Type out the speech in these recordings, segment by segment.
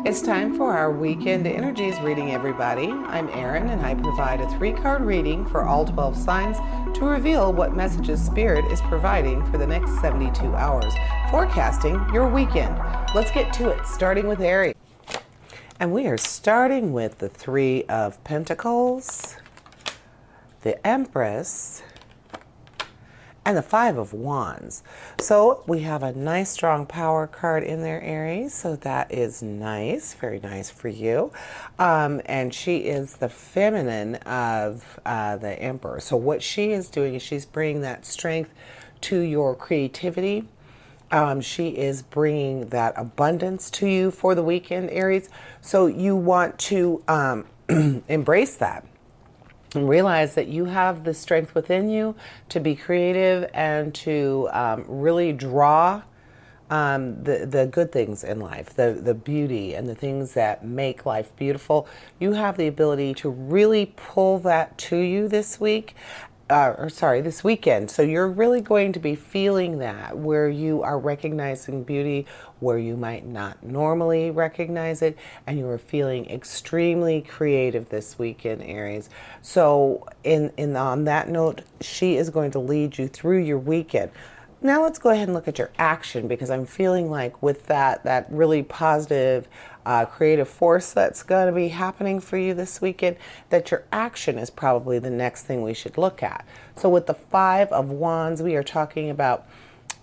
It's time for our weekend energies reading, everybody. I'm Erin, and I provide a 3-card reading for all 12 signs to reveal what messages Spirit is providing for the next 72 hours, forecasting your weekend. Let's get to it, starting with Aries. And we are starting with the 3 of Pentacles, the Empress, and the 5 of Wands. So we have a nice strong power card in there, Aries. So that is nice, very nice for you. And she is the feminine of the Emperor. So what she is doing is she's bringing that strength to your creativity. She is bringing that abundance to you for the weekend, Aries. So you want to embrace that. And realize that you have the strength within you to be creative and to really draw the good things in life, the beauty and the things that make life beautiful. You have the ability to really pull that to you this week. This weekend. So you're really going to be feeling that, where you are recognizing beauty where you might not normally recognize it, and you are feeling extremely creative this weekend, Aries. So on that note, she is going to lead you through your weekend. Now let's go ahead and look at your action, because I'm feeling like with that really positive creative force that's going to be happening for you this weekend, that your action is probably the next thing we should look at. So with the 5 of Wands, we are talking about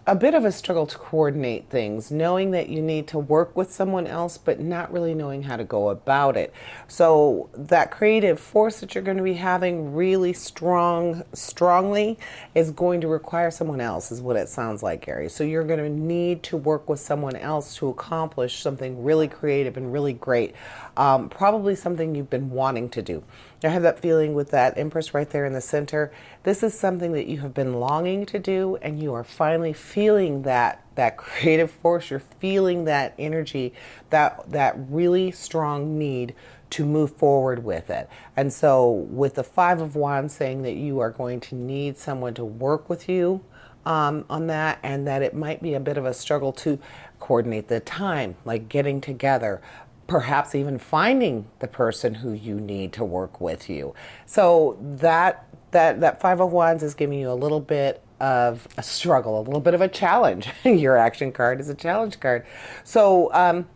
a bit of a struggle to coordinate things, knowing that you need to work with someone else, but not really knowing how to go about it. So that creative force that you're going to be having really strongly is going to require someone else, is what it sounds like, Aries. So you're going to need to work with someone else to accomplish something really creative and really great. Probably something you've been wanting to do. I have that feeling with that Empress right there in the center. This is something that you have been longing to do, and you are finally feeling that creative force. You're feeling that energy, that really strong need to move forward with it. And so with the 5 of Wands saying that you are going to need someone to work with you on that, and that it might be a bit of a struggle to coordinate the time, like getting together, perhaps even finding the person who you need to work with you. So that 5 of Wands is giving you a little bit of a struggle, a little bit of a challenge. Your action card is a challenge card. So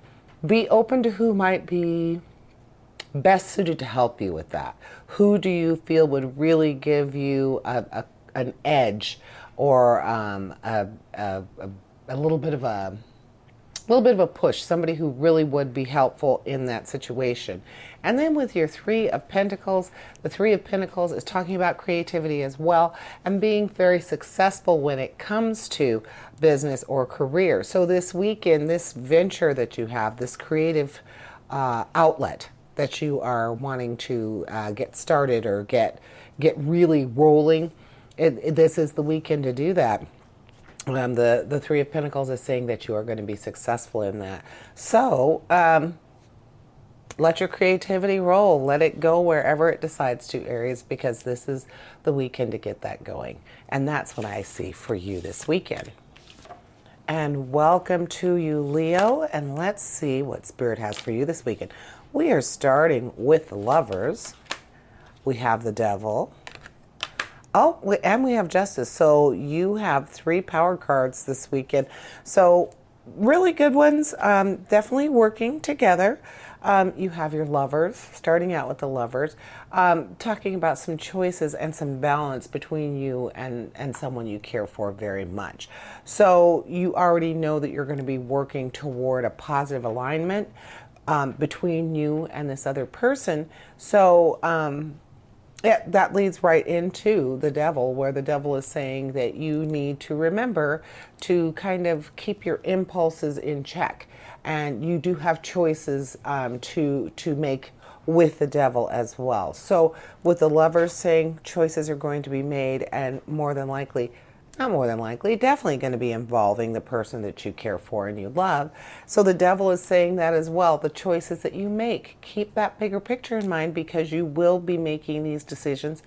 be open to who might be best suited to help you with that. Who do you feel would really give you an edge, or a little bit of a push, somebody who really would be helpful in that situation. And then with your 3 of Pentacles, the 3 of Pentacles is talking about creativity as well, and being very successful when it comes to business or career. So this weekend, this venture that you have, this creative outlet that you are wanting to get started or get really rolling, this is the weekend to do that. The 3 of Pentacles is saying that you are going to be successful in that. So let your creativity roll. Let it go wherever it decides to, Aries, because this is the weekend to get that going. And that's what I see for you this weekend. And welcome to you, Leo. And let's see what Spirit has for you this weekend. We are starting with the Lovers. We have the Devil. Oh, and we have Justice. So you have 3 power cards this weekend. So really good ones, definitely working together. You have your Lovers, starting out with the Lovers, talking about some choices and some balance between you and someone you care for very much. So you already know that you're going to be working toward a positive alignment between you and this other person. So yeah, that leads right into the Devil, where the Devil is saying that you need to remember to kind of keep your impulses in check. And you do have choices to make with the Devil as well. So with the Lovers saying choices are going to be made, and more than likely, not more than likely, definitely going to be involving the person that you care for and you love. So the Devil is saying that as well. The choices that you make, keep that bigger picture in mind, because you will be making these decisions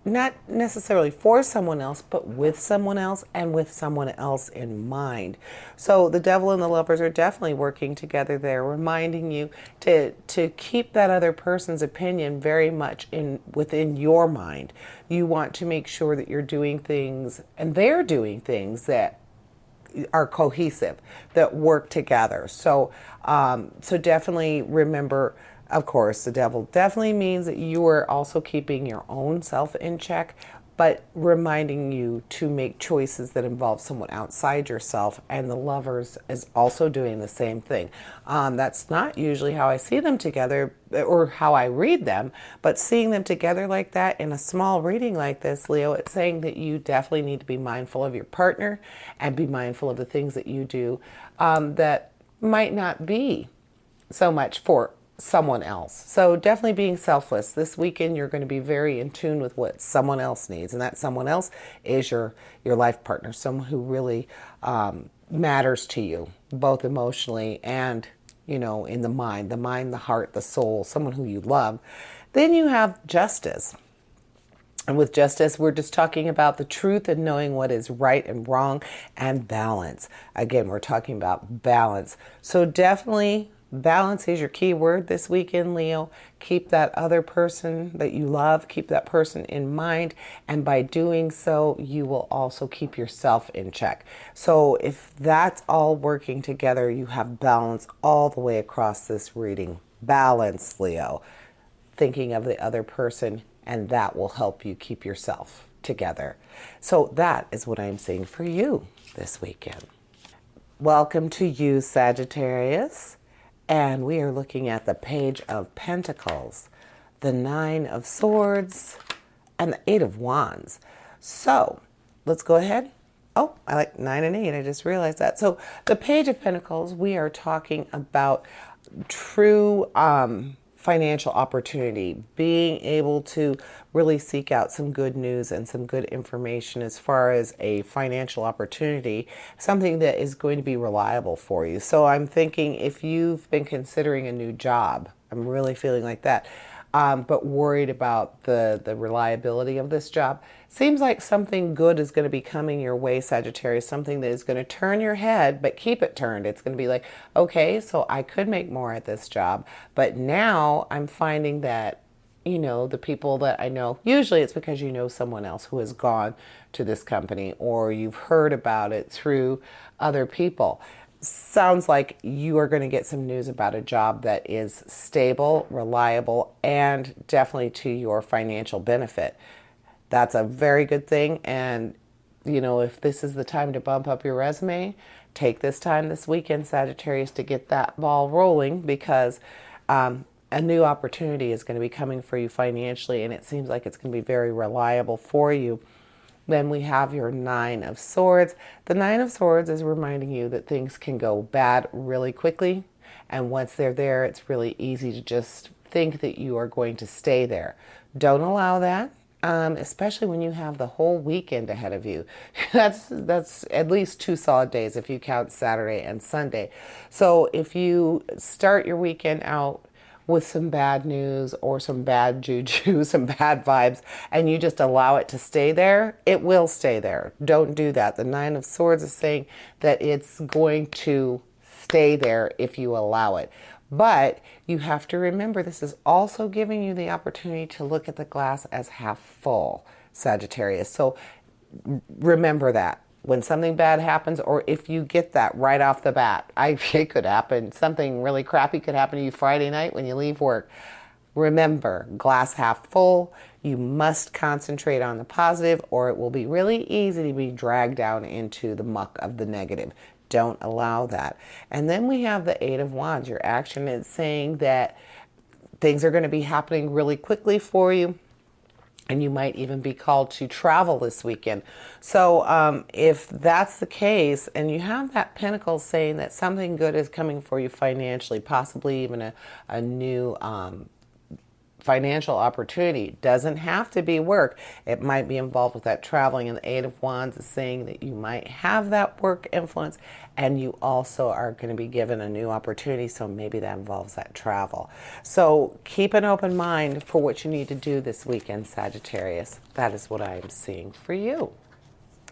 not necessarily for someone else, but with someone else and with someone else in mind. So the devil and the lovers are definitely working together there, reminding you to keep that other person's opinion very much within your mind. You want to make sure that you're doing things and they're doing things that are cohesive, that work together. So definitely remember, of course, the devil definitely means that you are also keeping your own self in check, but reminding you to make choices that involve someone outside yourself. And the lovers is also doing the same thing. That's not usually how I see them together or how I read them, but seeing them together like that in a small reading like this, Leo, it's saying that you definitely need to be mindful of your partner and be mindful of the things that you do that might not be so much for someone else. So definitely being selfless. This weekend you're going to be very in tune with what someone else needs, and that someone else is your life partner, someone who really matters to you, both emotionally and in the mind, the heart, the soul, someone who you love. Then you have justice. And with justice, we're just talking about the truth and knowing what is right and wrong, and balance. Again, we're talking about balance. So definitely balance is your key word this weekend, Leo. Keep that other person that you love, keep that person in mind. And by doing so, you will also keep yourself in check. So if that's all working together, you have balance all the way across this reading. Balance, Leo. Thinking of the other person, and that will help you keep yourself together. So that is what I'm saying for you this weekend. Welcome to you, Sagittarius. And we are looking at the Page of Pentacles, the Nine of Swords, and the Eight of Wands. So let's go ahead. Oh, I like 9 and 8. I just realized that. So the Page of Pentacles, we are talking about true financial opportunity, being able to really seek out some good news and some good information as far as a financial opportunity, something that is going to be reliable for you. So I'm thinking if you've been considering a new job, I'm really feeling like that, but worried about the reliability of this job. Seems like something good is going to be coming your way, Sagittarius, something that is going to turn your head, but keep it turned. It's going to be like, okay, so I could make more at this job, but now I'm finding that, the people that I know, usually it's because you know someone else who has gone to this company or you've heard about it through other people. Sounds like you are going to get some news about a job that is stable, reliable, and definitely to your financial benefit. That's a very good thing. And, if this is the time to bump up your resume, take this time this weekend, Sagittarius, to get that ball rolling, because a new opportunity is going to be coming for you financially, and it seems like it's going to be very reliable for you. Then we have your Nine of Swords. The Nine of Swords is reminding you that things can go bad really quickly. And once they're there, it's really easy to just think that you are going to stay there. Don't allow that, especially when you have the whole weekend ahead of you. That's at least 2 solid days if you count Saturday and Sunday. So if you start your weekend out with some bad news or some bad juju, some bad vibes, and you just allow it to stay there, it will stay there. Don't do that. The Nine of Swords is saying that it's going to stay there if you allow it. But you have to remember, this is also giving you the opportunity to look at the glass as half full, Sagittarius. So remember that. When something bad happens, or if you get that right off the bat, it could happen. Something really crappy could happen to you Friday night when you leave work. Remember, glass half full. You must concentrate on the positive, or it will be really easy to be dragged down into the muck of the negative. Don't allow that. And then we have the Eight of Wands. Your action is saying that things are going to be happening really quickly for you. And you might even be called to travel this weekend. So if that's the case, and you have that Pentacle saying that something good is coming for you financially, possibly even a new financial opportunity. Doesn't have to be work. It might be involved with that traveling, and the Eight of Wands is saying that you might have that work influence, and you also are going to be given a new opportunity, so maybe that involves that travel. So keep an open mind for what you need to do this weekend, Sagittarius. That is what I am seeing for you.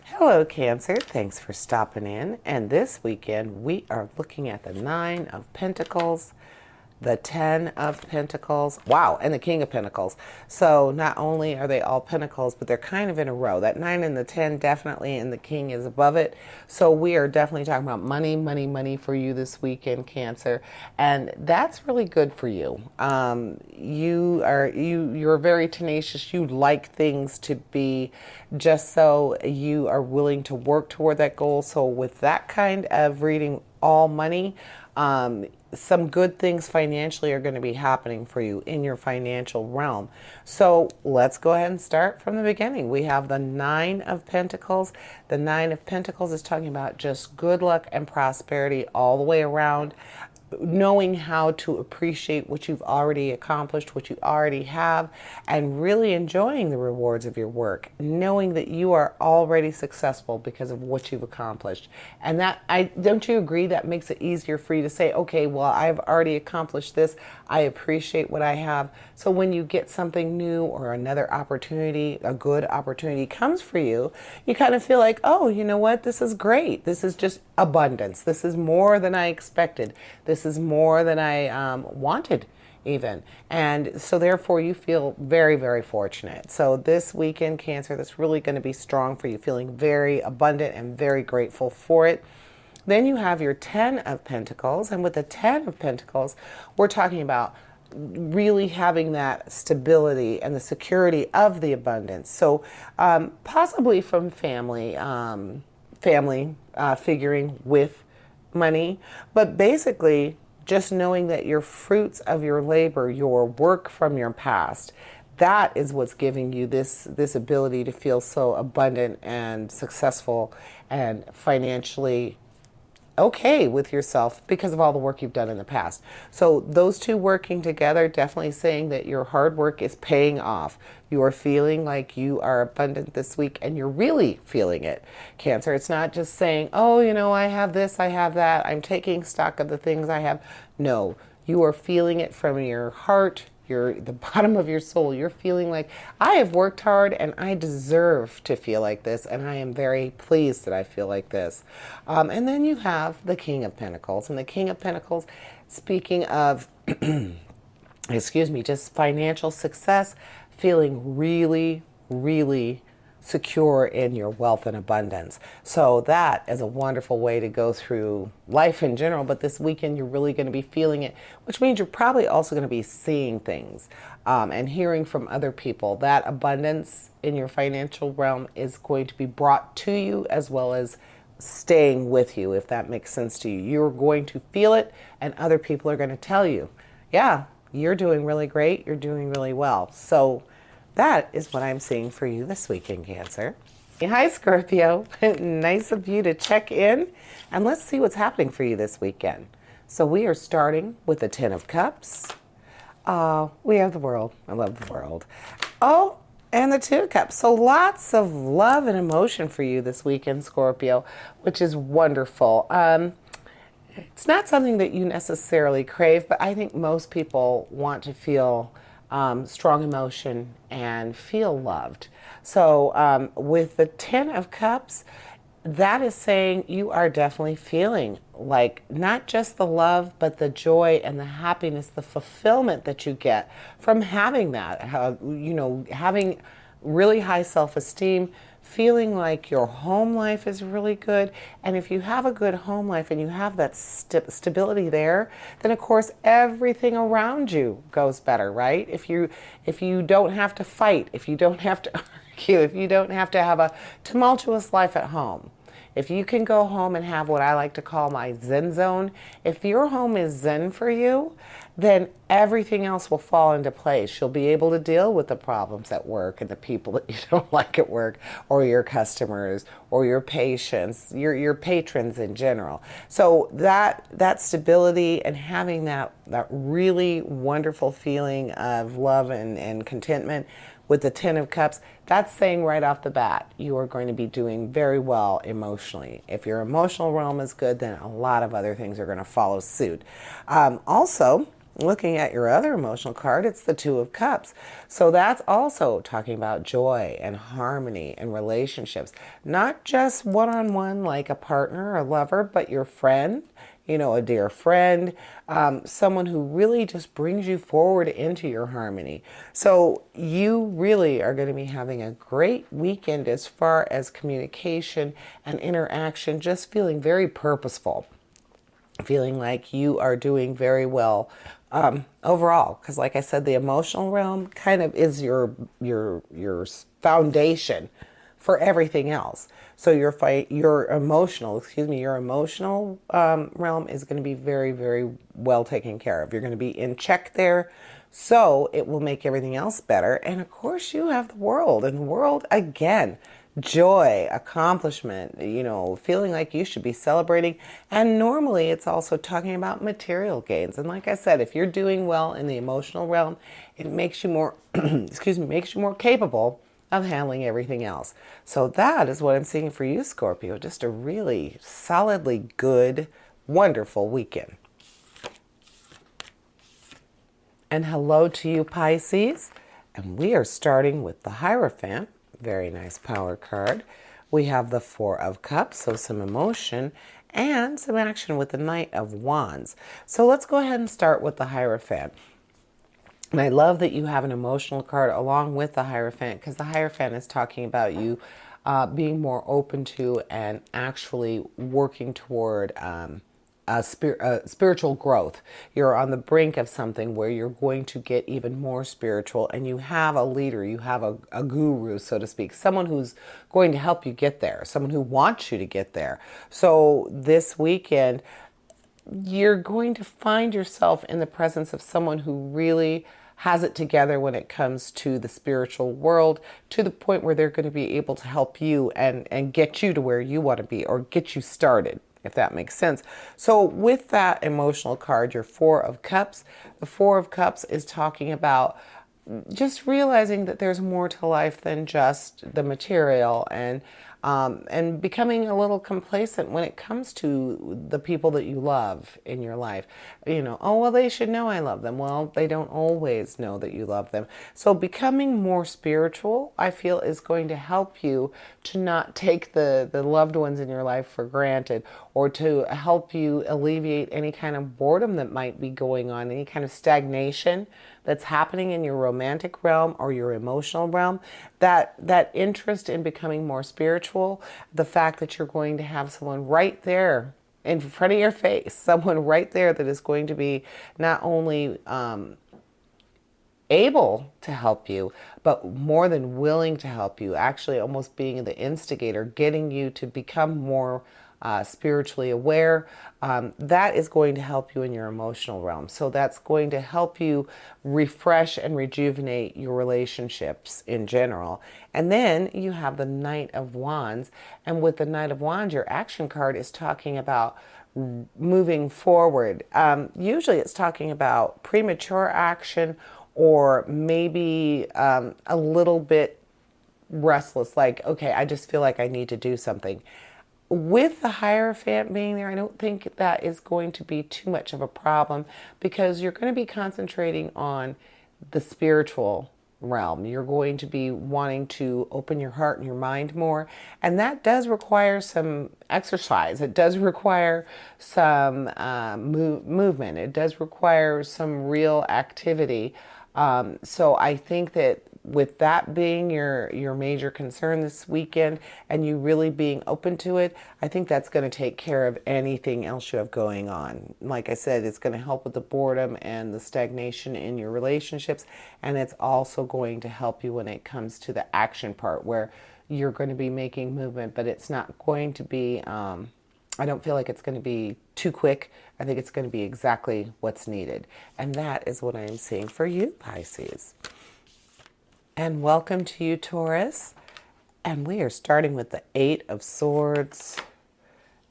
Hello, Cancer. Thanks for stopping in. And this weekend, we are looking at the Nine of Pentacles, the Ten of Pentacles, wow, and the King of Pentacles. So not only are they all pentacles, but they're kind of in a row. That 9 and the 10 definitely, and the King is above it. So we are definitely talking about money, money, money for you this weekend, Cancer, and that's really good for you. You're very tenacious. You like things to be just so. You are willing to work toward that goal. So with that kind of reading, all money, some good things financially are going to be happening for you in your financial realm. So let's go ahead and start from the beginning. We have the Nine of Pentacles. The Nine of Pentacles is talking about just good luck and prosperity all the way around. Knowing how to appreciate what you've already accomplished, what you already have, and really enjoying the rewards of your work, knowing that you are already successful because of what you've accomplished. And that, don't you agree, that makes it easier for you to say, okay, well, I've already accomplished this. I appreciate what I have. So when you get something new or another opportunity, a good opportunity comes for you, you kind of feel like, oh, you know what? This is great. This is just abundance. This is more than I expected. This is more than I wanted even. And so therefore you feel very, very fortunate. So this weekend, Cancer, that's really going to be strong for you, feeling very abundant and very grateful for it. Then you have your Ten of Pentacles. And with the Ten of Pentacles, we're talking about really having that stability and the security of the abundance. So possibly from family figuring with money, but basically just knowing that your fruits of your labor, your work from your past, that is what's giving you this ability to feel so abundant and successful and financially okay with yourself because of all the work you've done in the past. So those two working together, definitely saying that your hard work is paying off. You are feeling like you are abundant this week, and you're really feeling it, Cancer. It's not just saying, oh, you know, I have this, I have that, I'm taking stock of the things I have. No, you are feeling it from your heart, the bottom of your soul. You're feeling like, I have worked hard and I deserve to feel like this, and I am very pleased that I feel like this. And then you have the King of Pentacles. And the King of Pentacles, speaking of, excuse me, just financial success, feeling really, really secure in your wealth and abundance. So that is a wonderful way to go through life in general, but this weekend you're really going to be feeling it, which means you're probably also going to be seeing things and hearing from other people. That abundance in your financial realm is going to be brought to you as well as staying with you, if that makes sense to you. You're going to feel it, and other people are going to tell you, yeah, you're doing really great, you're doing really well. So that is what I'm seeing for you this weekend, Cancer. Hi, Scorpio. Nice of you to check in. And let's see what's happening for you this weekend. So we are starting with the Ten of Cups. We have the World. I love the World. Oh, and the Two of Cups. So lots of love and emotion for you this weekend, Scorpio, which is wonderful. It's not something that you necessarily crave, but I think most people want to feel strong emotion and feel loved. So with the Ten of Cups, that is saying you are definitely feeling like not just the love, but the joy and the happiness, the fulfillment that you get from having that, having really high self-esteem, feeling like your home life is really good. And if you have a good home life and you have that stability there, then of course everything around you goes better, right? If you don't have to fight, if you don't have to argue, if you don't have to have a tumultuous life at home, If you can go home and have what I like to call my Zen zone, if your home is Zen for you, then everything else will fall into place. You'll be able to deal with the problems at work and the people that you don't like at work, or your customers, or your patients, your patrons in general. So that stability and having that really wonderful feeling of love and contentment with the Ten of Cups, that's saying right off the bat, you are going to be doing very well emotionally. If your emotional realm is good, then a lot of other things are going to follow suit. Also, looking at your other emotional card, it's the Two of Cups. So that's also talking about joy and harmony and relationships. Not just one-on-one like a partner or lover, but your friend, a dear friend, someone who really just brings you forward into your harmony. So you really are going to be having a great weekend as far as communication and interaction, just feeling very purposeful, feeling like you are doing very well overall. Because like I said, the emotional realm kind of is your foundation for everything else. So your emotional realm is going to be very, very well taken care of. You're going to be in check there. So it will make everything else better. And of course you have the world, and the world, again, joy, accomplishment, feeling like you should be celebrating. And normally it's also talking about material gains. And like I said, if you're doing well in the emotional realm, it makes you more, makes you more capable of handling everything else. So that is what I'm seeing for you, Scorpio. Just a really solidly good, wonderful weekend. And hello to you, Pisces. And we are starting with the Hierophant. Very nice power card. We have the Four of Cups, so some emotion and some action with the Knight of Wands. So let's go ahead and start with the Hierophant. And I love that you have an emotional card along with the Hierophant, because the Hierophant is talking about you being more open to and actually working toward spiritual growth. You're on the brink of something where you're going to get even more spiritual, and you have a leader, you have a guru, so to speak, someone who's going to help you get there, someone who wants you to get there. So this weekend, you're going to find yourself in the presence of someone who really has it together when it comes to the spiritual world, to the point where they're going to be able to help you and get you to where you want to be, or get you started, if that makes sense. So with that emotional card, your Four of Cups, the Four of Cups is talking about just realizing that there's more to life than just the material, and becoming a little complacent when it comes to the people that you love in your life. Oh, well, they should know I love them. Well, they don't always know that you love them. So becoming more spiritual, I feel, is going to help you to not take the loved ones in your life for granted, or to help you alleviate any kind of boredom that might be going on, any kind of stagnation that's happening in your romantic realm or your emotional realm. That interest in becoming more spiritual, the fact that you're going to have someone right there in front of your face, someone right there that is going to be not only able to help you, but more than willing to help you, actually almost being the instigator, getting you to become more spiritually aware. That is going to help you in your emotional realm. So that's going to help you refresh and rejuvenate your relationships in general. And then you have the Knight of Wands. And with the Knight of Wands, your action card is talking about moving forward. Usually it's talking about premature action, or maybe a little bit restless, like, okay, I just feel like I need to do something. With the Hierophant being there, I don't think that is going to be too much of a problem, because you're going to be concentrating on the spiritual realm. You're going to be wanting to open your heart and your mind more, and that does require some exercise. It does require some movement. It does require some real activity. So I think that with that being your major concern this weekend, and you really being open to it, I think that's going to take care of anything else you have going on. Like I said, it's going to help with the boredom and the stagnation in your relationships, and it's also going to help you when it comes to the action part, where you're going to be making movement, but it's not going to be, I don't feel like it's going to be too quick. I think it's going to be exactly what's needed. And that is what I am seeing for you, Pisces. And welcome to you, Taurus. And we are starting with the 8 of Swords,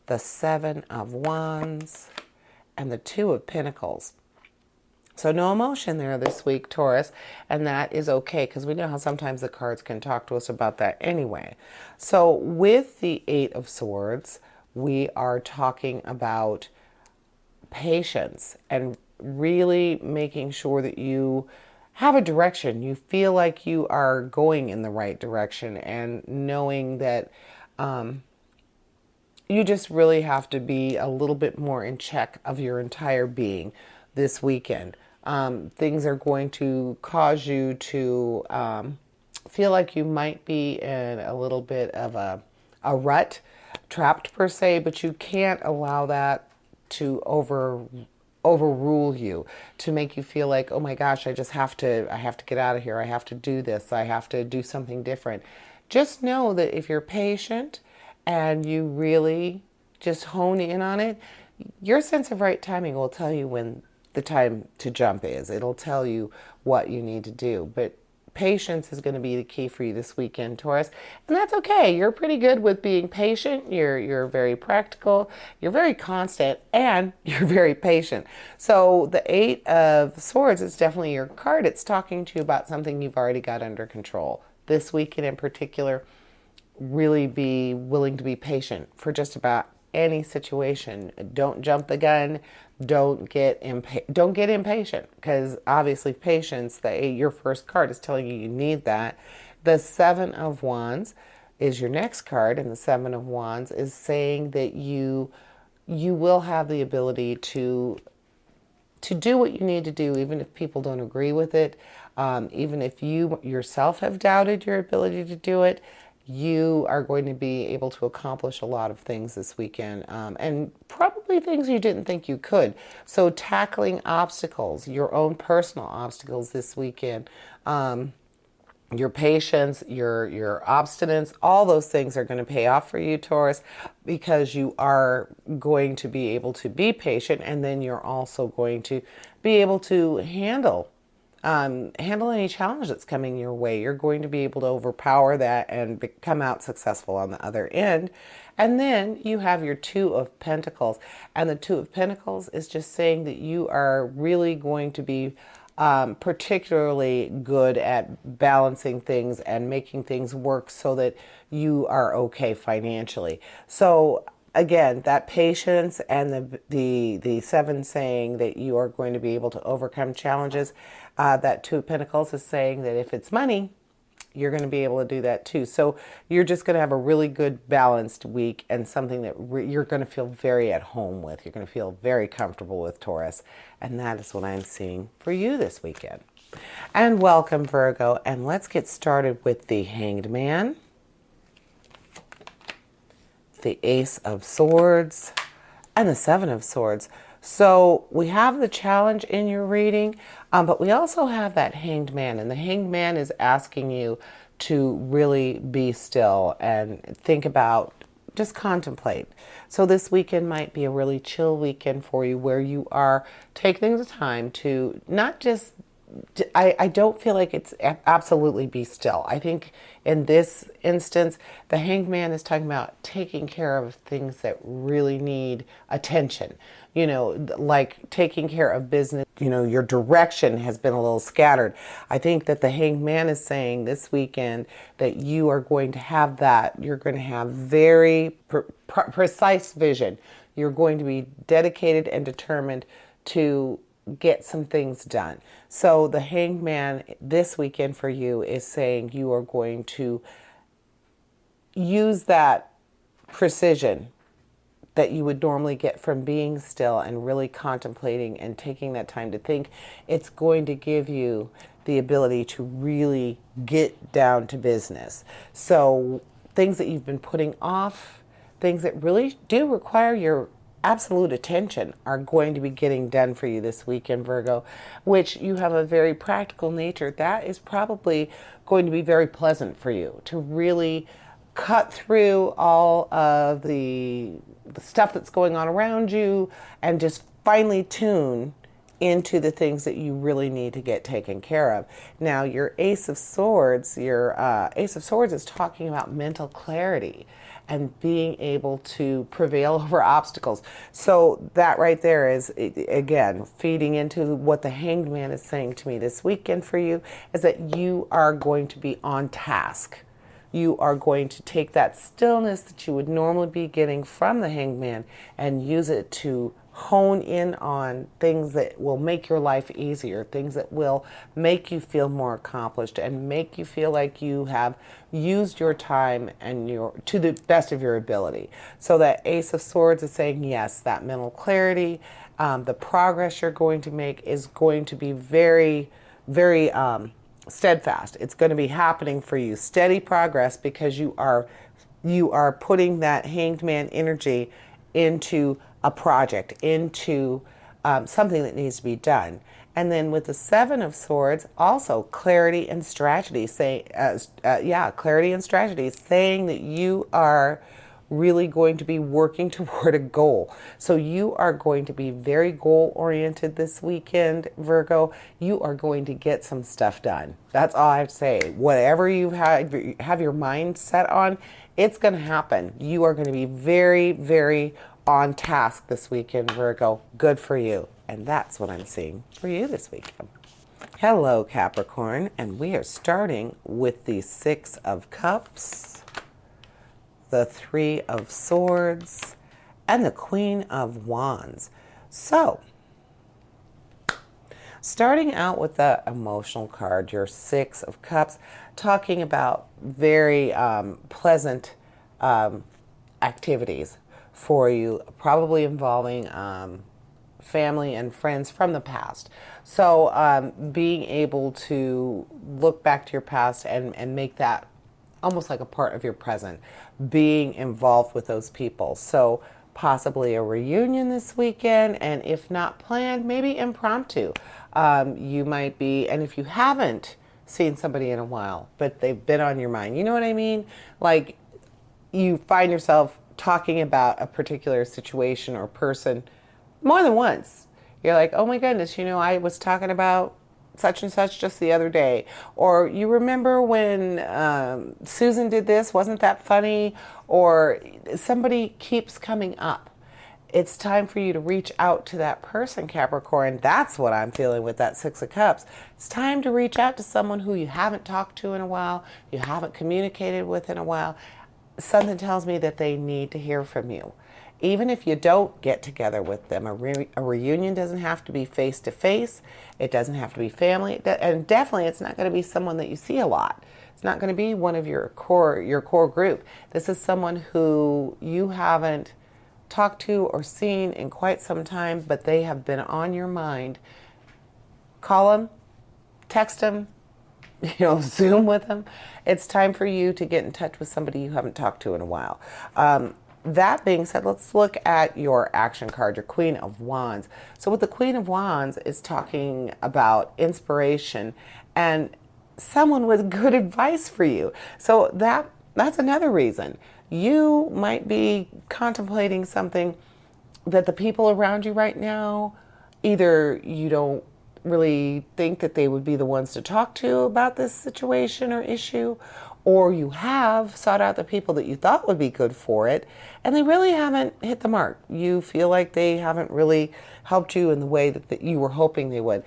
the 7 of Wands, and the 2 of Pentacles. So no emotion there this week, Taurus, and that is okay because we know how sometimes the cards can talk to us about that anyway. So with the 8 of Swords, we are talking about patience and really making sure that you have a direction. You feel like you are going in the right direction and knowing that you just really have to be a little bit more in check of your entire being this weekend. Things are going to cause you to feel like you might be in a little bit of a rut, trapped per se, but you can't allow that to overrule you, to make you feel like, oh my gosh, I have to get out of here. I have to do this. I have to do something different. Just know that if you're patient and you really just hone in on it, your sense of right timing will tell you when the time to jump is. It'll tell you what you need to do. But patience is going to be the key for you this weekend, Taurus. And that's okay. You're pretty good with being patient. You're very practical. You're very constant, and you're very patient. So the 8 of Swords is definitely your card. It's talking to you about something you've already got under control. This weekend in particular, really be willing to be patient for just about any situation. Don't jump the gun. Don't get impatient, because obviously patience, your first card, is telling you need that. The 7 of Wands is your next card, and the 7 of Wands is saying that you will have the ability to do what you need to do, even if people don't agree with it, even if you yourself have doubted your ability to do it. You are going to be able to accomplish a lot of things this weekend, and probably things you didn't think you could. So tackling obstacles, your own personal obstacles this weekend, your patience, your obstinance, all those things are going to pay off for you, Taurus, because you are going to be able to be patient, and then you're also going to be able to handle any challenge that's coming your way. You're going to be able to overpower that and come out successful on the other end. And then you have your 2 of Pentacles. And the 2 of Pentacles is just saying that you are really going to be particularly good at balancing things and making things work so that you are okay financially. So again, that patience and the 7 saying that you are going to be able to overcome challenges. That 2 of Pentacles is saying that if it's money, you're going to be able to do that too. So you're just going to have a really good balanced week, and something that you're going to feel very at home with. You're going to feel very comfortable with, Taurus. And that is what I'm seeing for you this weekend. And welcome, Virgo. And let's get started with the Hanged Man, the Ace of Swords, and the 7 of Swords. So we have the challenge in your reading, but we also have that Hanged Man. And the Hanged Man is asking you to really be still and think about, just contemplate. So this weekend might be a really chill weekend for you, where you are taking the time to not just, I don't feel like it's absolutely be still. I think in this instance, the Hanged Man is talking about taking care of things that really need attention. Like taking care of business. Your direction has been a little scattered. I think that the Hanged Man is saying this weekend that you are going to have that. You're going to have very precise vision. You're going to be dedicated and determined to get some things done. So the Hanged Man this weekend for you is saying you are going to use that precision that you would normally get from being still and really contemplating and taking that time to think. It's going to give you the ability to really get down to business. So things that you've been putting off, things that really do require your absolute attention, are going to be getting done for you this weekend, Virgo, which you have a very practical nature. That is probably going to be very pleasant for you to really cut through all of the stuff that's going on around you and just finely tune into the things that you really need to get taken care of. Now, your Ace of Swords, is talking about mental clarity and being able to prevail over obstacles. So that right there is, again, feeding into what the Hanged Man is saying to me this weekend for you, is that you are going to be on task. You are going to take that stillness that you would normally be getting from the Hanged Man and use it to hone in on things that will make your life easier, things that will make you feel more accomplished and make you feel like you have used your time and to the best of your ability. So that Ace of Swords is saying, yes, that mental clarity, the progress you're going to make is going to be very, very steadfast. It's going to be happening for you. Steady progress, because you are putting that Hanged Man energy into a project, into something that needs to be done. And then with the Seven of Swords, also clarity and strategy, clarity and strategy, saying that you are really going to be working toward a goal. So you are going to be very goal oriented this weekend, Virgo. You are going to get some stuff done. That's all I have to say. Whatever you have your mind set on, it's going to happen. You are going to be very, very on task this weekend, Virgo. Good for you. And that's what I'm seeing for you this weekend. Hello, Capricorn. And we are starting with the Six of Cups, the Three of Swords, and the Queen of Wands. So, starting out with the emotional card, your Six of Cups, talking about very pleasant activities for you, probably involving family and friends from the past. So being able to look back to your past and make that almost like a part of your present, being involved with those people. So possibly a reunion this weekend, and if not planned, maybe impromptu. You might be, and if you haven't seen somebody in a while, but they've been on your mind, you know what I mean? Like, you find yourself talking about a particular situation or person more than once. You're like, oh my goodness, I was talking about such and such just the other day. Or you remember when Susan did this, wasn't that funny? Or somebody keeps coming up. It's time for you to reach out to that person, Capricorn. That's what I'm feeling with that Six of Cups. It's time to reach out to someone who you haven't talked to in a while, you haven't communicated with in a while. Something tells me that they need to hear from you. Even if you don't get together with them, a reunion doesn't have to be face-to-face. It doesn't have to be family. And definitely it's not going to be someone that you see a lot. It's not going to be one of your core group. This is someone who you haven't talked to or seen in quite some time, but they have been on your mind. Call them, text them, Zoom with them. It's time for you to get in touch with somebody you haven't talked to in a while. That being said, let's look at your action card, your Queen of Wands. So with the Queen of Wands, is talking about inspiration and someone with good advice for you. So that's another reason. You might be contemplating something that the people around you right now, either you don't really think that they would be the ones to talk to about this situation or issue, or you have sought out the people that you thought would be good for it, and they really haven't hit the mark. You feel like they haven't really helped you in the way that you were hoping they would.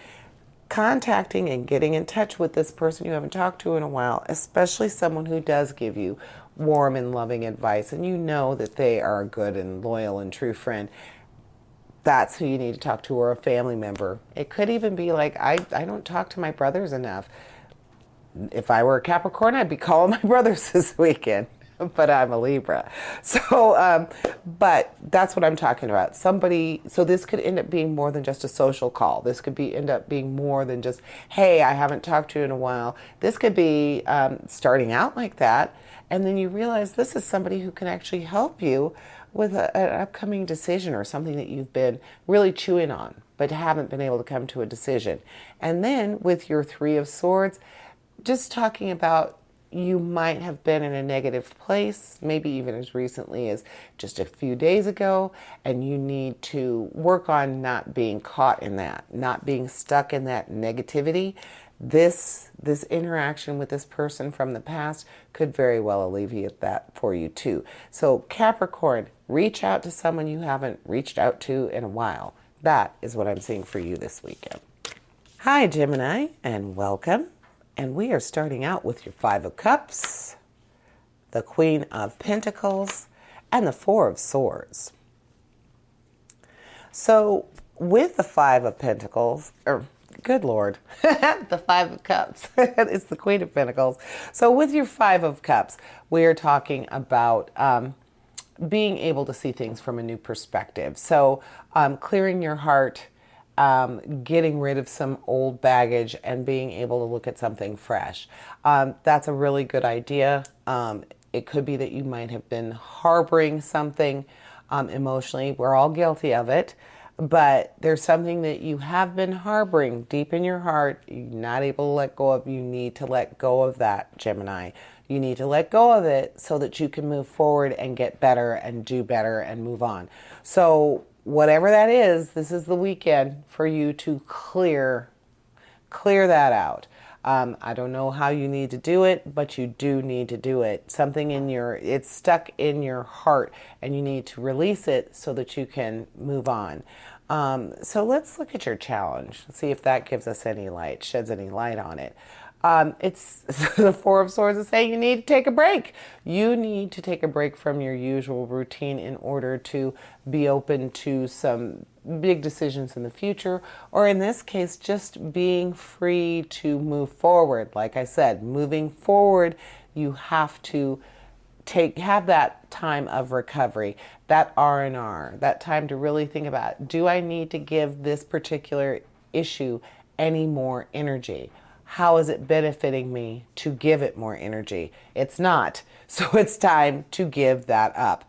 Contacting and getting in touch with this person you haven't talked to in a while, especially someone who does give you warm and loving advice, and you know that they are a good and loyal and true friend. That's who you need to talk to, or a family member. It could even be like, I don't talk to my brothers enough. If I were a Capricorn, I'd be calling my brothers this weekend, but I'm a Libra. So, but that's what I'm talking about. Somebody, so this could end up being more than just a social call. This could end up being more than just, hey, I haven't talked to you in a while. This could be starting out like that, and then you realize this is somebody who can actually help you with an upcoming decision or something that you've been really chewing on, but haven't been able to come to a decision. And then with your Three of Swords, just talking about you might have been in a negative place, maybe even as recently as just a few days ago, and you need to work on not being caught in that, not being stuck in that negativity. This interaction with this person from the past could very well alleviate that for you too. So Capricorn, reach out to someone you haven't reached out to in a while. That is what I'm seeing for you this weekend. Hi Gemini, and welcome. And we are starting out with your Five of Cups, the Queen of Pentacles, and the Four of Swords. So with the Five of Pentacles, good Lord, the Five of Cups, it's the Queen of Pentacles. So with your Five of Cups, we are talking about being able to see things from a new perspective. So clearing your heart, getting rid of some old baggage and being able to look at something fresh. That's a really good idea. It could be that you might have been harboring something emotionally. We're all guilty of it, but there's something that you have been harboring deep in your heart. You're not able to let go of. You need to let go of that, Gemini. You need to let go of it so that you can move forward and get better and do better and move on. So whatever that is, this is the weekend for you to clear that out. I don't know how you need to do it, but you do need to do it. Something it's stuck in your heart and you need to release it so that you can move on. So let's look at your challenge. See if that gives us any light, sheds any light on it. It's the Four of Swords is saying you need to take a break. You need to take a break from your usual routine in order to be open to some big decisions in the future, or in this case, just being free to move forward. Like I said, moving forward, you have to have that time of recovery, that R&R, that time to really think about, do I need to give this particular issue any more energy? How is it benefiting me to give it more energy? It's not. So it's time to give that up.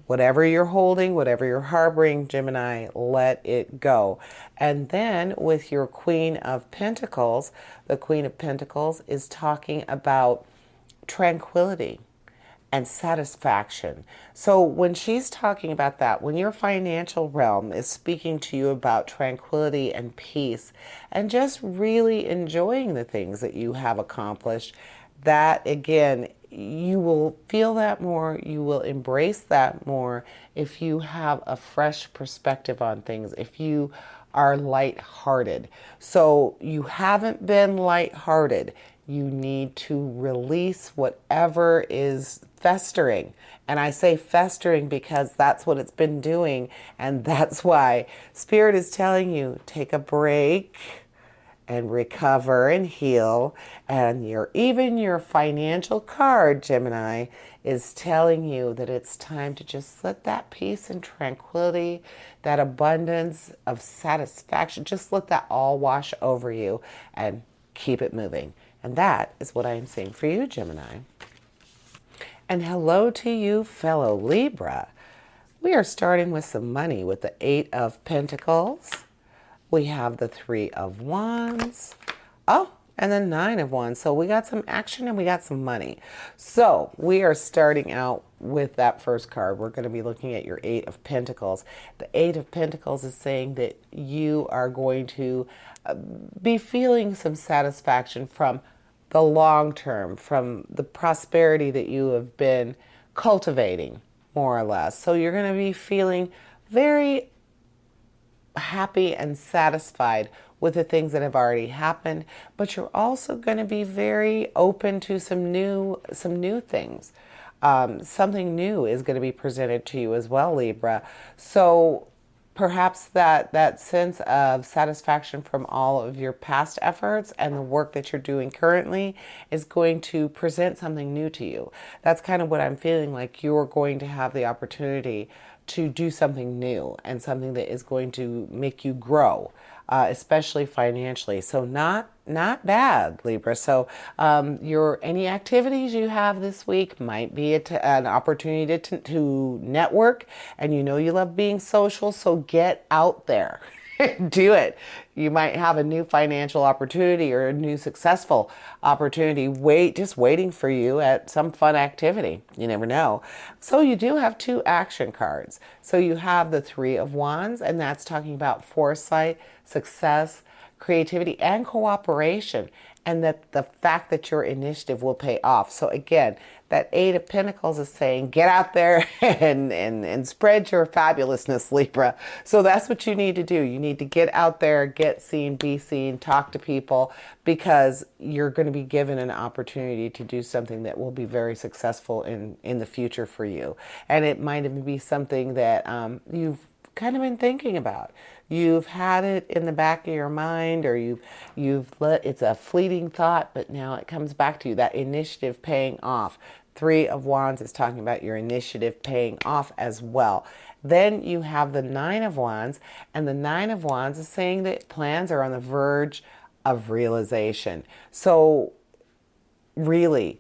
Whatever you're holding, whatever you're harboring, Gemini, let it go. And then with your Queen of Pentacles, the Queen of Pentacles is talking about tranquility and satisfaction. So when she's talking about that, when your financial realm is speaking to you about tranquility and peace and just really enjoying the things that you have accomplished, that again, you will feel that more, you will embrace that more if you have a fresh perspective on things, if you are lighthearted. So you haven't been lighthearted. You need to release whatever is festering. And I say festering because that's what it's been doing. And that's why Spirit is telling you, take a break and recover and heal. And even your financial card, Gemini, is telling you that it's time to just let that peace and tranquility, that abundance of satisfaction, just let that all wash over you and keep it moving. And that is what I am seeing for you, Gemini. And hello to you, fellow Libra. We are starting with some money with the Eight of Pentacles. We have the Three of Wands. Oh, and the Nine of Wands. So we got some action and we got some money. So we are starting out with that first card. We're going to be looking at your Eight of Pentacles. The Eight of Pentacles is saying that you are going to be feeling some satisfaction from the long term, from the prosperity that you have been cultivating, more or less. So you're going to be feeling very happy and satisfied with the things that have already happened, but you're also going to be very open to some new things. Something new is going to be presented to you as well, Libra. So perhaps that sense of satisfaction from all of your past efforts and the work that you're doing currently is going to present something new to you. That's kind of what I'm feeling, like you're going to have the opportunity to do something new and something that is going to make you grow, especially financially. So not bad, Libra. So any activities you have this week might be an opportunity to network, and you know you love being social, so get out there. Do it. You might have a new financial opportunity or a new successful opportunity just waiting for you at some fun activity. You never know. So you do have two action cards. So you have the Three of Wands, and that's talking about foresight, success, creativity, and cooperation, and that the fact that your initiative will pay off. So again, that Eight of Pentacles is saying, get out there and spread your fabulousness, Libra. So that's what you need to do. You need to get out there, get seen, be seen, talk to people, because you're going to be given an opportunity to do something that will be very successful in the future for you. And it might even be something that you've kind of been thinking about. You've had it in the back of your mind, or it's a fleeting thought, but now it comes back to you, that initiative paying off. Three of Wands is talking about your initiative paying off as well. Then you have the Nine of Wands, and the Nine of Wands is saying that plans are on the verge of realization. So really,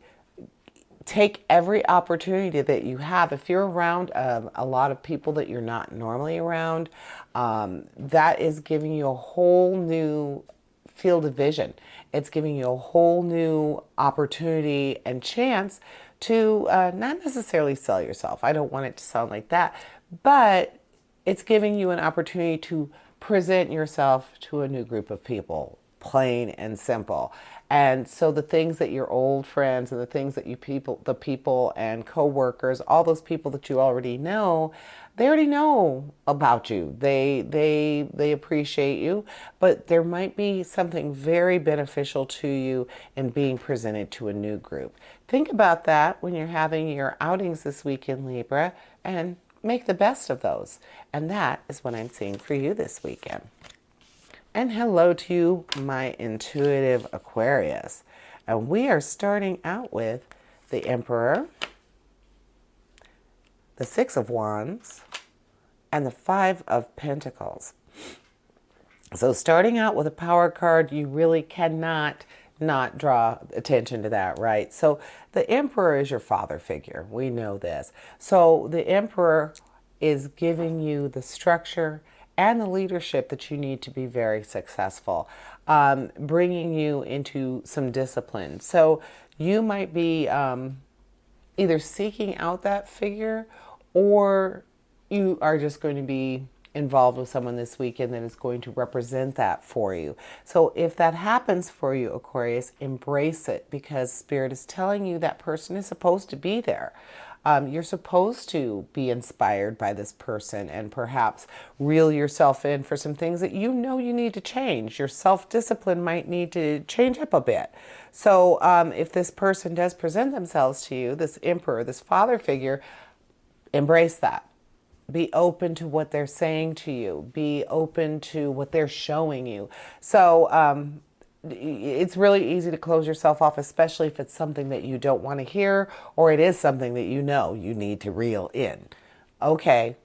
take every opportunity that you have. If you're around a lot of people that you're not normally around, that is giving you a whole new field of vision. It's giving you a whole new opportunity and chance to not necessarily sell yourself. I don't want it to sound like that, but it's giving you an opportunity to present yourself to a new group of people, plain and simple. And so the things that your old friends and the things that the people and coworkers, all those people that you already know, they already know about you. They appreciate you, but there might be something very beneficial to you in being presented to a new group. Think about that when you're having your outings this week in Libra, and make the best of those. And that is what I'm seeing for you this weekend. And hello to you, my intuitive Aquarius. And we are starting out with the Emperor, the Six of Wands, and the Five of Pentacles. So starting out with a power card, you really cannot not draw attention to that, right? So the Emperor is your father figure. We know this. So the Emperor is giving you the structure and the leadership that you need to be very successful, bringing you into some discipline. So you might be either seeking out that figure, or you are just going to be involved with someone this weekend that is going to represent that for you. So if that happens for you, Aquarius, embrace it, because Spirit is telling you that person is supposed to be there. You're supposed to be inspired by this person and perhaps reel yourself in for some things that you know you need to change. Your self-discipline might need to change up a bit. So if this person does present themselves to you, this Emperor, this father figure, embrace that. Be open to what they're saying to you. Be open to what they're showing you. So it's really easy to close yourself off, especially if it's something that you don't want to hear, or it is something that you know you need to reel in. Okay,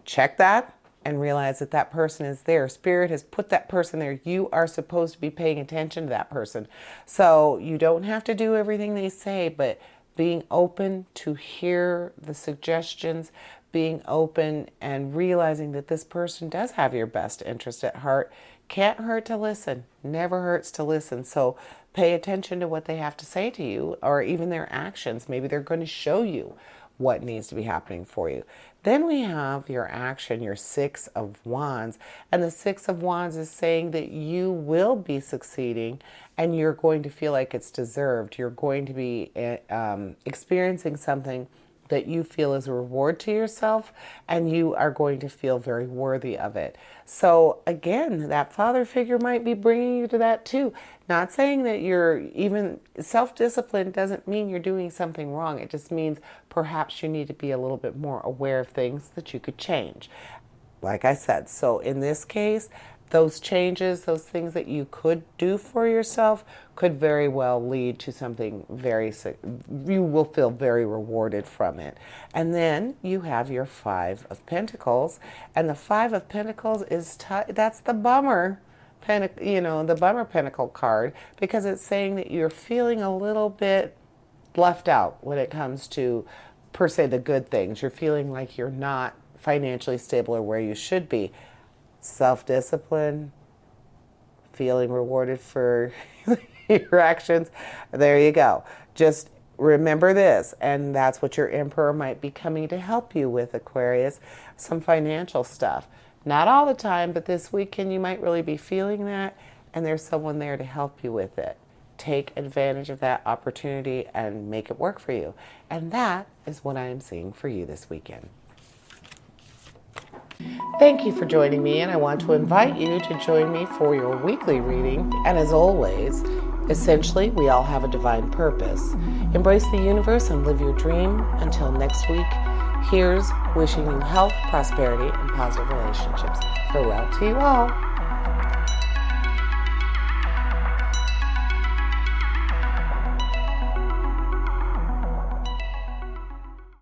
check that and realize that that person is there. Spirit has put that person there. You are supposed to be paying attention to that person. So you don't have to do everything they say, but being open to hear the suggestions, being open and realizing that this person does have your best interest at heart. Can't hurt to listen. Never hurts to listen. So pay attention to what they have to say to you, or even their actions. Maybe they're going to show you what needs to be happening for you. Then we have your action, your Six of Wands. And the Six of Wands is saying that you will be succeeding, and you're going to feel like it's deserved. You're going to be experiencing something that you feel is a reward to yourself, and you are going to feel very worthy of it. So again, that father figure might be bringing you to that too. Not saying that you're even self-discipline doesn't mean you're doing something wrong. It just means perhaps you need to be a little bit more aware of things that you could change. Like I said, so in this case, those changes, those things that you could do for yourself could very well lead to something you will feel very rewarded from it. And then you have your Five of Pentacles, and the Five of Pentacles is that's the bummer, the bummer pentacle card, because it's saying that you're feeling a little bit left out when it comes to, per se, the good things. You're feeling like you're not financially stable or where you should be. Self-discipline, feeling rewarded for your actions, there you go. Just remember this, and that's what your Emperor might be coming to help you with, Aquarius, some financial stuff. Not all the time, but this weekend you might really be feeling that, and there's someone there to help you with it. Take advantage of that opportunity and make it work for you. And that is what I am seeing for you this weekend. Thank you for joining me, and I want to invite you to join me for your weekly reading. And as always, essentially, we all have a divine purpose. Embrace the universe and live your dream. Until next week, here's wishing you health, prosperity, and positive relationships. Farewell to you all.